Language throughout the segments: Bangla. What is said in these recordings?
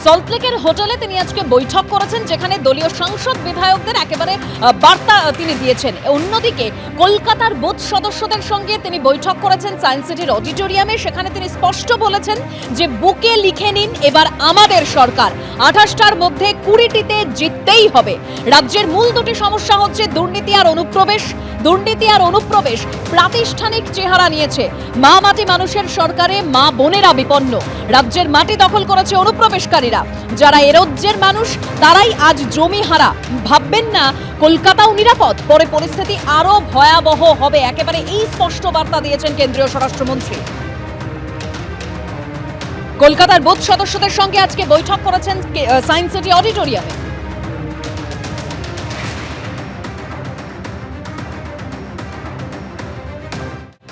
সল্টলেকের হোটেলে তিনি আজকে বৈঠক করেছেন, যেখানে দলীয় সাংসদ বিধায়কদের একেবারে বার্তা তিনি দিয়েছেন। অন্যদিকে কলকাতার বুথ সদস্যদের সঙ্গে তিনি বৈঠক করেছেন সায়েন্স সিটির অডিটোরিয়ামে। সেখানে তিনি স্পষ্ট বলেছেন যে বুকে লিখে নিন, এবার আমাদের সরকার 28টার মধ্যে 20টিতে জিততেই হবে। রাজ্যের মূল দুটি সমস্যা হচ্ছে দুর্নীতি আর অনুপ্রবেশ। দুর্নীতি আর অনুপ্রবেশ প্রাতিষ্ঠানিক চেহারা নিয়েছে। মা মাটি মানুষের সরকারে মা বোনেরা বিপন্ন। রাজ্যের মাটি দখল করেছে অনুপ্রবেশকারীরা। যারা এ রাজ্যের মানুষ তারাই আজ জমি হারা। ভাববেন না কলকাতাও নিরাপদ, পরে পরিস্থিতি আরো ভয়াবহ হবে। একেবারে এই স্পষ্ট বার্তা দিয়েছেন কেন্দ্রীয় স্বরাষ্ট্রমন্ত্রী। কলকাতার বুথ সদস্যদের সঙ্গে আজকে বৈঠক করেছেন সায়েন্স সিটি অডিটোরিয়ামে।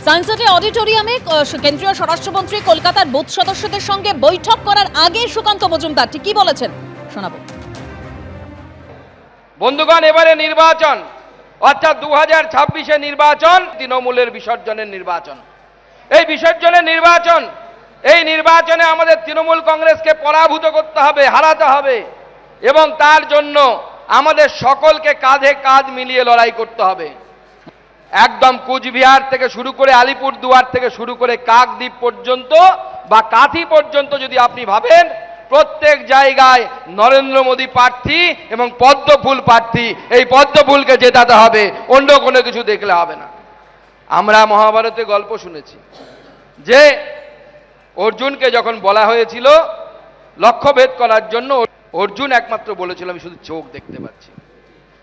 সায়েন্স সিটি অডিটোরিয়ামে কেন্দ্রীয় স্বরাষ্ট্রমন্ত্রী কলকাতার বুথ সদস্যদের সঙ্গে বৈঠক করার আগে সুকান্ত মজুমদার ঠিক কি বলেছেন শোনাবো। বন্ধুগণ, এবারে নির্বাচন অর্থাৎ 2026-এ নির্বাচন তৃণমূলের বিসর্জনের নির্বাচন। এই বিসর্জনের নির্বাচন, এই নির্বাচনে আমাদের তৃণমূল কংগ্রেসকে পরাভূত করতে হবে, হারাতে হবে, এবং তার জন্য আমাদের সকলকে কাঁধে কাঁধ মিলিয়ে লড়াই করতে হবে। একদম কুচবিহার থেকে শুরু করে আলিপুরদুয়ার থেকে শুরু করে কাকদ্বীপ পর্যন্ত বা কাঁথি পর্যন্ত যদি আপনি ভাবেন, প্রত্যেক জায়গায় নরেন্দ্র মোদী প্রার্থী এবং পদ্মফুল প্রার্থী। এই পদ্মফুলকে জেতাতে হবে, অন্য কোনো কিছু দেখলে হবে না। আমরা মহাভারতে গল্প শুনেছি যে অর্জুনকে যখন বলা হয়েছিল লক্ষ্যভেদ করার জন্য, অর্জুন একমাত্র বলেছিল আমি শুধু চোখ দেখতে পাচ্ছি।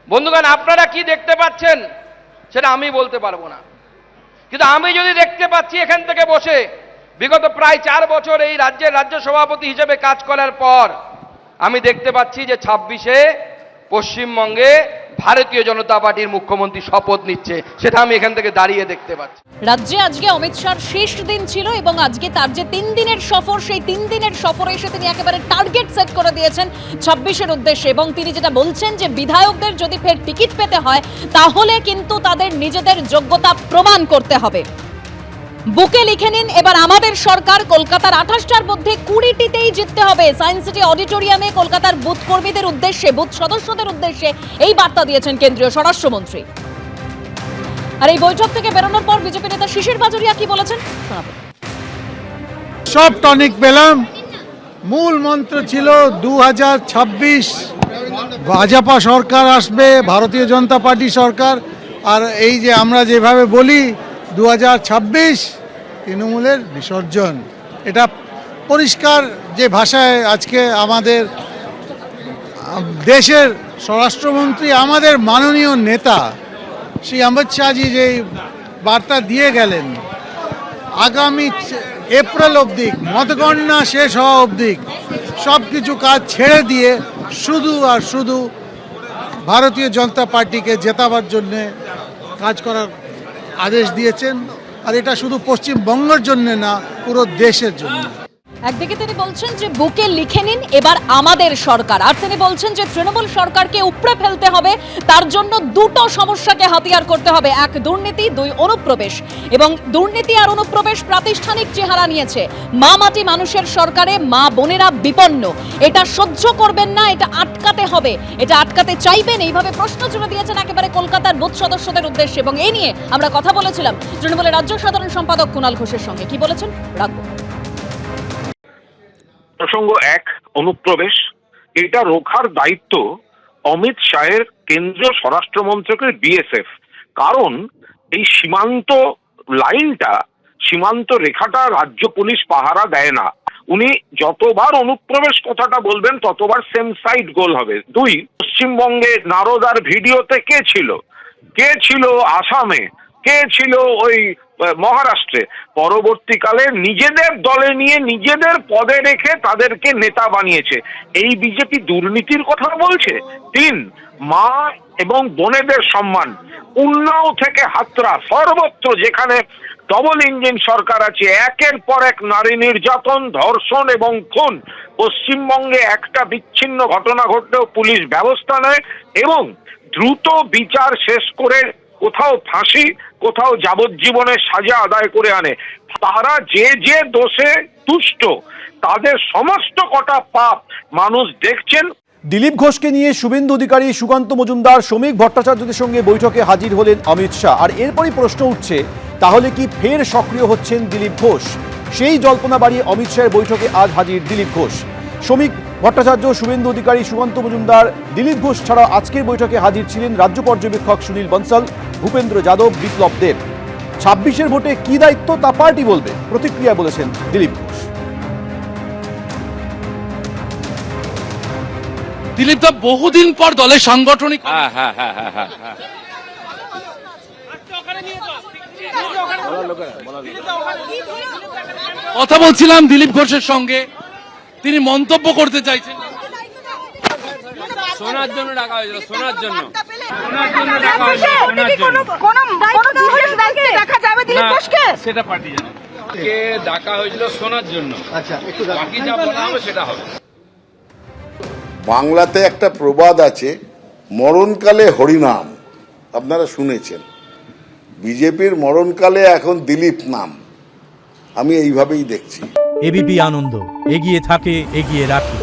বন্ধুগণ, আপনারা কি দেখতে পাচ্ছেন সেটা আমি বলতে পারবো না, কিন্তু আমি যদি দেখতে পাচ্ছি এখান থেকে বসে বিগত প্রায় 4 বছর এই রাজ্যের রাজ্য সভাপতি হিসেবে কাজ করার পর আমি দেখতে পাচ্ছি যে 26-এ পশ্চিমবঙ্গে ভারতীয় জনতা পার্টির মুখ্যমন্ত্রী শপথ নিচ্ছে, সেটা আমি এখান থেকে দাঁড়িয়ে দেখতে পাচ্ছি। রাজ্যে আজকে অমিত শাহর শেষ দিন ছিল এবং আজকে তার যে 3 দিনের সফর, সেই 3 দিনের সফরে এসে তিনি একেবারে টার্গেট সেট করে দিয়েছেন 26-এর উদ্দেশ্যে। এবং তিনি যেটা বলছেন যে বিধায়কদের যদি ফের টিকিট পেতে হয় তাহলে কিন্তু তাদের নিজেদের যোগ্যতা প্রমাণ করতে হবে। বুকে লিখে নিন, এবার আমাদের সরকার কলকাতার 28টার মধ্যে 20টিতেই জিততে হবে। সায়েন্স সিটি অডিটোরিয়ামে কলকাতার বুথ কর্মীদের উদ্দেশ্যে, বুথ সদস্যদের উদ্দেশ্যে এই বার্তা দিয়েছেন কেন্দ্রীয় স্বরাষ্ট্রমন্ত্রী। আর এই বৈঠক থেকে বেরোনোর পর বিজেপি নেতা শিশির বাজোরিয়া কি বলেছেন শোনাবো। সব টনিক পেলাম। মূল মন্ত্র ছিল 2026 ভাজপা সরকার আসবে, ভারতীয় জনতা পার্টি সরকার। আর এই যে আমরা যেভাবে বলি 2026 তৃণমূলের বিসর্জন, এটা পরিষ্কার যে ভাষায় আজকে আমাদের দেশের স্বরাষ্ট্রমন্ত্রী, আমাদের মাননীয় নেতা শ্রী অমিত শাহজি যে বার্তা দিয়ে গেলেন, আগামী এপ্রিল অবধি মতগণনা শেষ হওয়া অবধি সব কিছু কাজ ছেড়ে দিয়ে শুধু আর শুধু ভারতীয় জনতা পার্টিকে জেতাবার জন্যে কাজ করার আদেশ দিয়েছেন। আর এটা শুধু পশ্চিমবঙ্গের জন্য না, পুরো দেশের জন্য। একদিকে তিনি বলছেন যে বুকে লিখে নিন, এবার আমাদের সরকার। আর তিনি বলছেন যে তৃণমূল সরকারকে উপড়ে ফেলতে হবে, তার জন্য দুটো সমস্যাকে হাতিয়ার করতে হবে, 1 দুর্নীতি, 2 অনুপ্রবেশ। এবং দুর্নীতি আর অনুপ্রবেশ প্রাতিষ্ঠানিক চেহারা নিয়েছে। মা মাটি মানুষের সরকারে মা বোনেরা বিপন্ন। এটা সহ্য করবেন না, এটা আটকাতে হবে, এটা আটকাতে চাইবেন। এইভাবে প্রশ্ন জুড়ে দিয়েছেন একেবারে কলকাতার বুথ সদস্যদের উদ্দেশ্যে। এবং এই নিয়ে আমরা কথা বলেছিলাম তৃণমূলের রাজ্য সাধারণ সম্পাদক কুণাল ঘোষের সঙ্গে। কি বলেছেন রাখবো। প্রসঙ্গ 1, অনুপ্রবেশ। এটা রোখার দায়িত্ব অমিত শাহের কেন্দ্রীয় স্বরাষ্ট্রমন্ত্রকের বিএসএফ। কারণ এই সীমান্ত লাইনটা, সীমান্ত রেখাটা রাজ্য পুলিশ পাহারা দেয় না। উনি যতবার অনুপ্রবেশ কথাটা বলবেন ততবার সেম সাইড গোল হবে। 2, পশ্চিমবঙ্গে নারদার ভিডিওতে কে ছিল আসামে, কে ছিল ওই মহারাষ্ট্রে। পরবর্তীকালে নিজেদের দলে নিয়ে নিজেদের পদে রেখে তাদেরকে নেতা বানিয়েছে। এই বিজেপি দুর্নীতির কথা বলছে। 3, মা এবং বোনেদের সম্মান। উন্নাও থেকে হাতরা সর্বত্র যেখানে ডবল ইঞ্জিন সরকার আছে, একের পর এক নারী নির্যাতন, ধর্ষণ এবং খুন। পশ্চিমবঙ্গে একটা বিচ্ছিন্ন ঘটনা ঘটলেও পুলিশ ব্যবস্থা নেয় এবং দ্রুত বিচার শেষ করে কোথাও ফাঁসি, কোথাও যাবজ্জীবনের সাজা আদায় করে আনে, তারা যে যে দোষে তুষ্ট তাদের সমস্ত কটা পাপ মানুষ দেখছেন। দিলীপ ঘোষকে নিয়ে শুভেন্দু অধিকারী, সুকান্ত মজুমদার, শ্রমিক ভট্টাচার্যদের সঙ্গে বৈঠকে হাজির হলেন অমিত শাহ। আর এরপরই প্রশ্ন উঠছে, তাহলে কি ফের সক্রিয় হচ্ছেন দিলীপ ঘোষ? সেই জল্পনা বাড়িয়ে অমিত শাহের বৈঠকে আজ হাজির দিলীপ ঘোষ। শ্রমিক ভট্টাচার্য, শুভেন্দু অধিকারী, সুকান্ত মজুমদার, দিলীপ ঘোষ ছাড়াও আজকের বৈঠকে হাজির ছিলেন রাজ্য পর্যবেক্ষক সুনীল বনসাল, ভূপেন্দ্র যাদব, বিপ্লব দেব। 26-এর ভোটে কি দায়িত্ব তা পার্টি বলবে, প্রতিক্রিয়া বলেছেন দিলীপ ঘোষ। দিলীপ দা বহুদিন পর দলের সাংগঠনিক কথা বলছিলাম দিলীপ ঘোষের সঙ্গে, তিনি মন্তব্য করতে চাইছেন। শোনার জন্য ডাকা হয়েছিল, শোনার জন্য সেটা পার্টি জানে, কে ডাকা হয়েছিল শোনার জন্য। আচ্ছা, বাকি যা বলা হবে সেটা হবে। বাংলাতে একটা প্রবাদ আছে, মরণকালে হরিনাম, আপনারা শুনেছেন। বিজেপির মরণকালে এখন দিলীপ নাম, আমি এইভাবেই দেখছি। এবিপি আনন্দ, এগিয়ে থাকে, এগিয়ে রাখে।